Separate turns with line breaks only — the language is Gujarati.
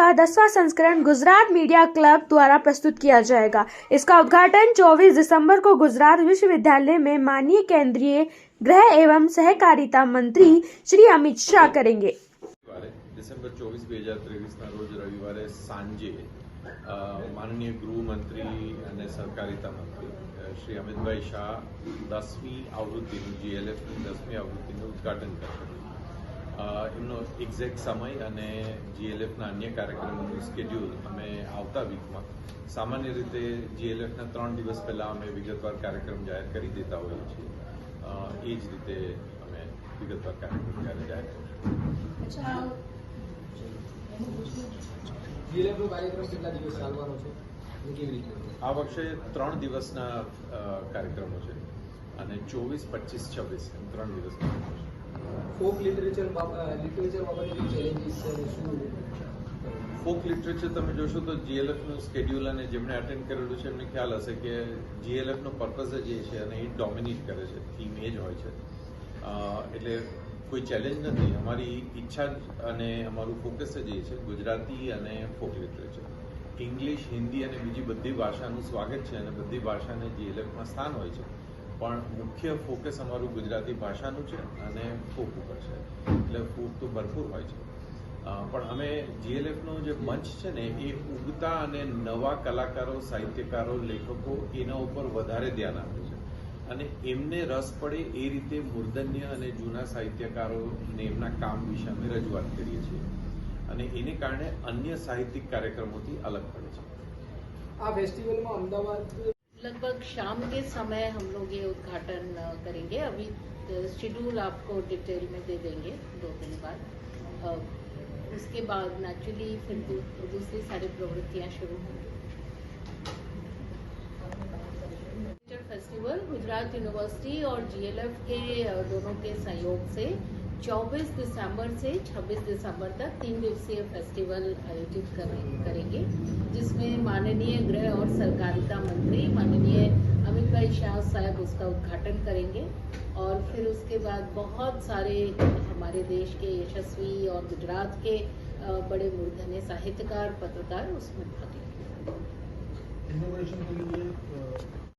का 10वां संस्करण गुजरात मीडिया क्लब द्वारा प्रस्तुत किया जाएगा। इसका उद्घाटन 24 दिसंबर को गुजरात विश्वविद्यालय में माननीय केंद्रीय गृह एवं सहकारिता मंत्री श्री अमित शाह करेंगे।
डिसेम्बर 24, 2023 रोज रविवारे सांजे माननीय गृहमंत्री અને सहकारिता मंत्री श्री अमितभाई शाह 10મી આવૃત્તિનું GLFની 10મી આવૃત્તિનું ઉદ્ઘાટન કરશે। એમનો એક્ઝેક્ટ સમય અને GLFના અન્ય કાર્યક્રમોનું સ્કેડ્યુલ અમે આવતા વીકમાં સામાન્ય રીતે GLFના 3 દિવસ પહેલાં અમે વિગતવાર કાર્યક્રમ જાહેર કરી દેતા હોઈએ છીએ। એ જ રીતે અમે વિગતવાર કાર્યક્રમ ત્યારે જાહેર કરીશું।
GLFનો કાર્યક્રમ કેટલા દિવસ ચાલવાનો છે અને કેવી રીતે?
આ વર્ષે 3 દિવસના કાર્યક્રમો છે અને 24, 25, 26 એમ 3 દિવસના છે।
ફોક લિટરેચર બાબતે ચેલેન્જીસ છે શું?
ફોક લિટરેચર તમે જોશો તો GLFનું સ્કેડ્યુલ અને જેમણે અટેન્ડ કરેલું છે એમને ખ્યાલ હશે કે GLFનો પર્પઝ જ એ છે અને એ ડોમિનેટ કરે છે, થીમ એ જ હોય છે। એટલે કોઈ ચેલેન્જ નથી। અમારી ઈચ્છા અને અમારું ફોકસ જ એ છે ગુજરાતી અને ફોક લિટરેચર। ઇંગ્લિશ, હિન્દી અને બીજી બધી ભાષાનું સ્વાગત છે અને બધી ભાષાને GLFમાં સ્થાન હોય છે, પણ મુખ્ય ફોકસ અમારું ગુજરાતી ભાષાનું છે અને ફોક ઉપર છે। એટલે ફોક તો ભરપૂર હોય છે, પણ અમે GLFનો જે મંચ છે ને એ ઉગતા અને નવા કલાકારો, સાહિત્યકારો, લેખકો એના ઉપર વધારે ધ્યાન આપે છે અને એમને રસ પડે એ રીતે મૂર્ધન્ય અને જૂના સાહિત્યકારોને એમના કામ વિશે અમે રજૂઆત કરીએ છીએ અને એને કારણે અન્ય સાહિત્યિક કાર્યક્રમોથી અલગ પડે છે।
આ ફેસ્ટિવલમાં અમદાવાદ
लगभग शाम के समय हम लोग ये उद्घाटन करेंगे। अभी शेड्यूल आपको डिटेल में दे देंगे 2 दिन बाद। उसके बाद नेचुरली फिर दूसरी सारी प्रवृत्तियां शुरू होंगी। फेस्टिवल गुजरात यूनिवर्सिटी और GLF के दोनों के सहयोग से 24 दिसंबर से 26 दिसंबर तक 3 दिवसीय फेस्टिवल आयोजित करेंगे, जिसमें माननीय गृह और सहकारिता मंत्री माननीय अमित भाई शाह साहब उसका उद्घाटन करेंगे और फिर उसके बाद बहुत सारे हमारे देश के यशस्वी और गुजरात के बड़े मूर्धन्य साहित्यकार, पत्रकार उसमें भाग लेंगे।